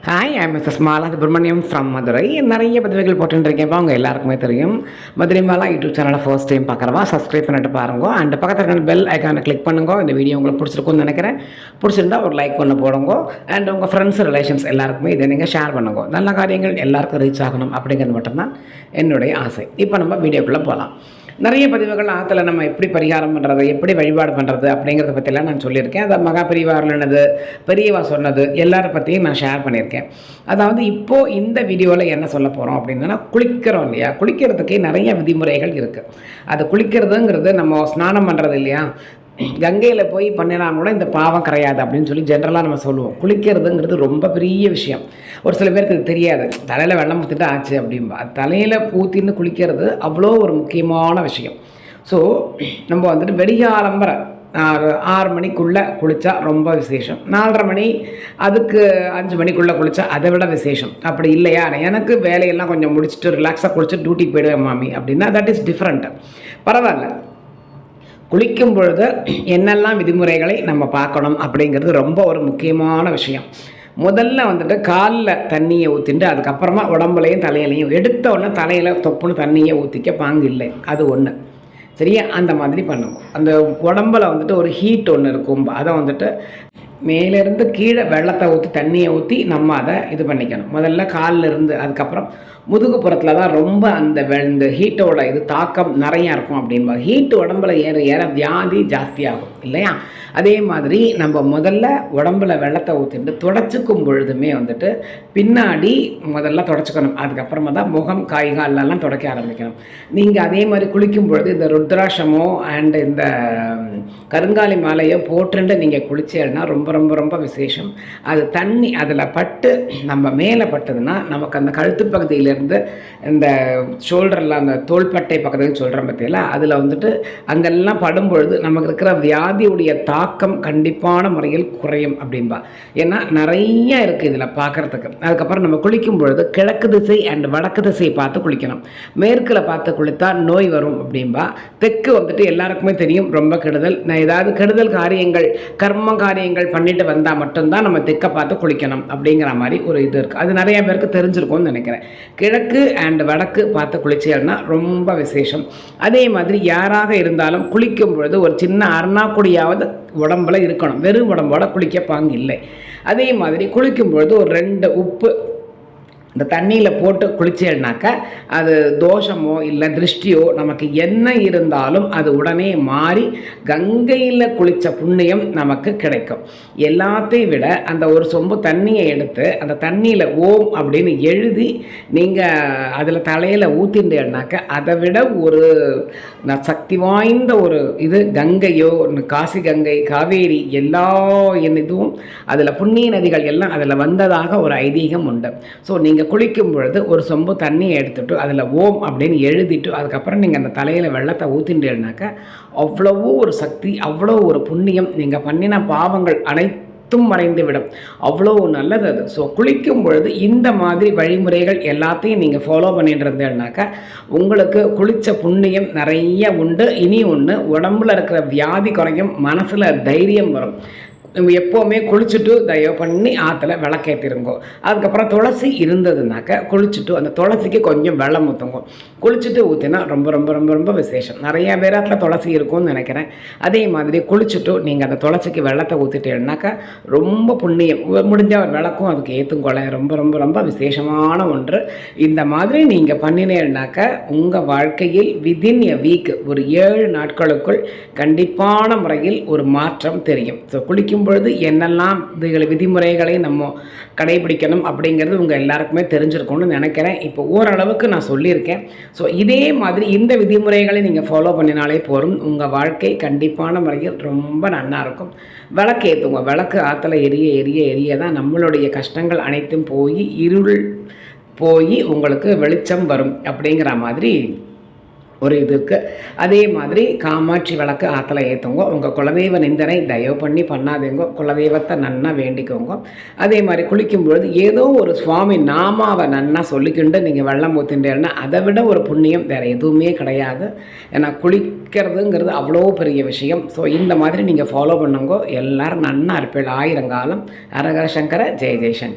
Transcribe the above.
Hi I மிஸ்எஸ் Mala Subramaniam from Madurai. நிறைய பதிவுகள் போட்டுருக்கேன்ப்பா, அவங்க எல்லாருக்குமே தெரியும். மதுரை மாலா யூடியூப் சேனலை ஃபர்ஸ்ட் டைம் பார்க்குறவா சப்ஸ்கிரைப் பண்ணிட்டு பாருங்க. அண்ட் பக்கத்தில் இருக்கிற பெல் ஐக்கானை கிளிக் பண்ணுங்க. இந்த வீடியோ உங்களுக்கு பிடிச்சிருக்கும்னு நினைக்கிறேன். பிடிச்சிருந்தா ஒரு லைக் பண்ண போடுங்க. அண்ட் உங்கள் ஃப்ரெண்ட்ஸ் ரிலேஷன்ஸ் எல்லாருக்குமே இதை நீங்கள் ஷேர் பண்ணுங்க. நல்ல காரியங்கள் எல்லாருக்கும் ரீச் ஆகணும் அப்படிங்கிறது மட்டும்தான் என்னுடைய ஆசை. இப்போ நம்ம வீடியோக்குள்ளே போகலாம். நிறைய பதிவுகள் ஆற்றுல நம்ம எப்படி பரிகாரம் பண்ணுறது, எப்படி வழிபாடு பண்ணுறது அப்படிங்கிறத பற்றிலாம் நான் சொல்லியிருக்கேன். அதை மகா பெரியவாருனது, பெரியவா சொன்னது எல்லாரை பற்றியும் நான் ஷேர் பண்ணியிருக்கேன். அதாவது இப்போது இந்த வீடியோவில் என்ன சொல்ல போகிறோம் அப்படின்னா, குளிக்கிறோம் இல்லையா, குளிக்கிறதுக்கே நிறைய விதிமுறைகள் இருக்குது. அது குளிக்கிறதுங்கிறது நம்ம ஸ்நானம் பண்ணுறது இல்லையா, கங்கையில் போய் பண்ணினா கூட இந்த பாவம் கரையாது அப்படின்னு சொல்லி ஜென்ரலாக நம்ம சொல்லுவோம். குளிக்கிறதுங்கிறது ரொம்ப பெரிய விஷயம். ஒரு சில பேருக்கு இது தெரியாது. தலையில் வெள்ளம் ஊற்றிட்டு ஆச்சு அப்படின்பா. தலையில் ஊற்றின்னு குளிக்கிறது அவ்வளோ ஒரு முக்கியமான விஷயம். ஸோ நம்ம வந்துட்டு வெடிகாலம்பரை 6 மணிக்குள்ளே குளித்தா ரொம்ப விசேஷம். 4:30 மணி, அதுக்கு 5 மணிக்குள்ளே குளித்தா அதை விட விசேஷம். அப்படி இல்லையா, எனக்கு வேலையெல்லாம் கொஞ்சம் முடிச்சுட்டு ரிலாக்ஸாக குளிச்சுட்டு டியூட்டிக்கு போயிடுவேன் மாமி அப்படின்னா தட் இஸ் டிஃப்ரெண்ட். பரவாயில்ல. குளிக்கும் பொழுது என்னெல்லாம் விதிமுறைகளை நம்ம பார்க்கணும் அப்படிங்கிறது ரொம்ப ஒரு முக்கியமான விஷயம். முதல்ல வந்துட்டு காலில் தண்ணியை ஊற்றிட்டு அதுக்கப்புறமா உடம்புலையும் தலையிலையும் எடுத்த உடனே தலையில் தொப்புன்னு தண்ணியை ஊற்றிக்க பாங்கு இல்லை. அது ஒன்று சரியா, அந்த மாதிரி பண்ணுவோம். அந்த உடம்பில் வந்துட்டு ஒரு ஹீட் ஒன்று இருக்கும், அதை வந்துட்டு மேலேருந்து கீழே வெள்ளத்தை ஊற்றி தண்ணியை ஊற்றி நம்ம அதை இது பண்ணிக்கணும். முதல்ல காலில் இருந்து அதுக்கப்புறம் முதுகுப்புறத்தில் தான் ரொம்ப இந்த ஹீட்டோட இது தாக்கம் நிறையா இருக்கும் அப்படின்பா. ஹீட்டு உடம்புல ஏற ஏற வியாதி ஜாஸ்தியாகும் இல்லையா. அதே மாதிரி நம்ம முதல்ல உடம்புல வெள்ளத்தை ஊற்றிட்டு தொடச்சிக்கும் பொழுதுமே வந்துட்டு பின்னாடி முதல்ல தொடச்சிக்கணும். அதுக்கப்புறமா தான் முகம் காய்காலெல்லாம் துடைக்க ஆரம்பிக்கணும். நீங்கள் அதே மாதிரி குளிக்கும் பொழுது இந்த ருத்ராட்சமோ அண்டு இந்த கருங்காலி மாலையோ போட்டுட்டு நீங்கள் குளிச்சேன்னா ரொம்ப ரொம்ப ரொம்ப விசேஷம். அது தண்ணி அதில் பட்டு நம்ம மேலே பட்டதுன்னா நமக்கு அந்த கழுத்து பகுதியிலேருந்து இந்த ஷோல்டரில் அந்த தோள்பட்டை பக்கத்துக்கு சொல்கிறோம் பார்த்தீங்களா, அதில் வந்துட்டு அங்கெல்லாம் படும்பொழுது நமக்கு இருக்கிற வியாதியுடைய தாக்கம் கண்டிப்பான முறையில் குறையும் அப்படின்பா. ஏன்னா நிறைய இருக்குது இதில் பார்க்குறதுக்கு. அதுக்கப்புறம் நம்ம குளிக்கும் பொழுது கிழக்கு திசை அண்ட் வடக்கு திசை பார்த்து குளிக்கணும். மேற்கில் பார்த்து குளித்தா நோய் வரும் அப்படின்பா. தெற்கு வந்துட்டு எல்லாருக்குமே தெரியும் ரொம்ப கெடுதல். நான் ஏதாவது கெடுதல் காரியங்கள் கர்ம காரியங்கள் பண்ணிட்டு வந்தால் மட்டும்தான் நம்ம தெற்க பார்த்து குளிக்கணும் அப்படிங்கிற மாதிரி ஒரு இது இருக்குது. அது நிறைய பேருக்கு தெரிஞ்சிருக்கும்னு நினைக்கிறேன். கிழக்கு அண்ட் வடக்கு பார்த்து குளிச்சேன்னா ரொம்ப விசேஷம். அதே மாதிரி யாராக இருந்தாலும் குளிக்கும் பொழுது ஒரு சின்ன அருணாக்குடியாவது உடம்புல இருக்கணும். வெறும் உடம்போட குளிக்க பாங்கு இல்லை. அதே மாதிரி குளிக்கும் பொழுது ஒரு 2 உப்பு இந்த தண்ணியில் போட்டு குளிச்சேன்னாக்கா அது தோஷமோ இல்லை திருஷ்டியோ நமக்கு என்ன இருந்தாலும் அது உடனே மாறி கங்கையில் குளித்த புண்ணியம் நமக்கு கிடைக்கும். எல்லாத்தையும் விட அந்த ஒரு சொம்பு தண்ணியை எடுத்து அந்த தண்ணியில் ஓம் அப்படின்னு எழுதி நீங்கள் அதில் தலையில் ஊற்றிண்டேன்னாக்கா அதை விட ஒரு சக்தி வாய்ந்த ஒரு இது கங்கையோ காசி கங்கை காவேரி எல்லா இதுவும் அதில் புண்ணிய நதிகள் எல்லாம் அதில் வந்ததாக ஒரு ஐதீகம் உண்டு. ஸோ நீங்கள் குளிக்கும் பொழுது ஒரு சொம்பு தண்ணியை எடுத்துட்டு அதில் ஓம் அப்படின்னு எழுதிட்டு அதுக்கப்புறம் நீங்கள் அந்த தலையில் வெள்ளத்தை ஊற்றின்றேன்னாக்கா அவ்வளவோ ஒரு சக்தி, அவ்வளோ ஒரு புண்ணியம், நீங்கள் பண்ணின பாவங்கள் அனைத்தும் மறைந்துவிடும். அவ்வளோ நல்லது அது. ஸோ குளிக்கும் பொழுது இந்த மாதிரி வழிமுறைகள் எல்லாத்தையும் நீங்கள் ஃபாலோ பண்ணிட்டு இருந்தேன்னாக்கா உங்களுக்கு குளித்த புண்ணியம் நிறைய உண்டு. இனி ஒன்று, உடம்புல இருக்கிற வியாதி குறையும், மனசில் தைரியம் வரும். நம்ம எப்போவுமே குளிச்சுட்டு தயவு பண்ணி ஆற்றுல விளக்கேற்றிருங்கோ. அதுக்கப்புறம் துளசி இருந்ததுனாக்கா குளிச்சுட்டு அந்த துளசிக்கு கொஞ்சம் வெள்ளம் ஊற்றுங்கோ. குளிச்சுட்டு ஊற்றினா ரொம்ப ரொம்ப ரொம்ப ரொம்ப விசேஷம். நிறையா பேராத்தில் துளசி இருக்கும்னு நினைக்கிறேன். அதே மாதிரி குளிச்சுட்டு நீங்கள் அந்த துளசிக்கு வெள்ளத்தை ஊற்றிட்டேன்னாக்கா ரொம்ப புண்ணியம். முடிஞ்ச ஒரு விளக்கும் அதுக்கு ஏற்றுங்கொள்ள ரொம்ப ரொம்ப ரொம்ப விசேஷமான ஒன்று. இந்த மாதிரி நீங்கள் பண்ணினேன்னாக்கா உங்கள் வாழ்க்கையில் விதின் எ வீக் ஒரு 7 நாட்களுக்குள் கண்டிப்பான முறையில் ஒரு மாற்றம் தெரியும். ஸோ குளிக்கும் பொழுது என்னெல்லாம் விதிமுறைகளை நம்ம கடைபிடிக்கணும் அப்படிங்கிறது உங்கள் எல்லாருக்குமே தெரிஞ்சிருக்கும்னு நினைக்கிறேன். இப்போ ஓரளவுக்கு நான் சொல்லியிருக்கேன். ஸோ இதே மாதிரி இந்த விதிமுறைகளை நீங்கள் ஃபாலோ பண்ணினாலே போதும். உங்கள் வாழ்க்கை கண்டிப்பான முறையில் ரொம்ப நல்லா இருக்கும். விளக்கு ஏற்றுங்க. விளக்கு ஆற்றுல எரிய எரிய எரிய தான் நம்மளுடைய கஷ்டங்கள் அனைத்தும் போய் இருள் போய் உங்களுக்கு வெளிச்சம் வரும் அப்படிங்கிற மாதிரி ஒரு இதுக்கு. அதே மாதிரி காமாட்சி விளக்கு ஆற்றுல ஏற்றுங்க. உங்கள் குலதெய்வ நிந்தனை தயவு பண்ணி பண்ணாதீங்க. குலதெய்வத்தை நன்னா வேண்டிக்கோங்க. அதே மாதிரி குளிக்கும்பொழுது ஏதோ ஒரு சுவாமி நாமாவை நன்னா சொல்லிக்கிண்டு நீங்கள் வெள்ளம் ஊற்றின்றேன்னா அதை விட ஒரு புண்ணியம் வேறு எதுவுமே கிடையாது. ஏன்னா குளிக்கிறதுங்கிறது அவ்வளோ பெரிய விஷயம். ஸோ இந்த மாதிரி நீங்கள் ஃபாலோ பண்ணுங்க. எல்லோரும் நன்னா இருப்பேள். 1000 காலம். ஹரஹர சங்கர, ஜெய ஜெயசங்கர்.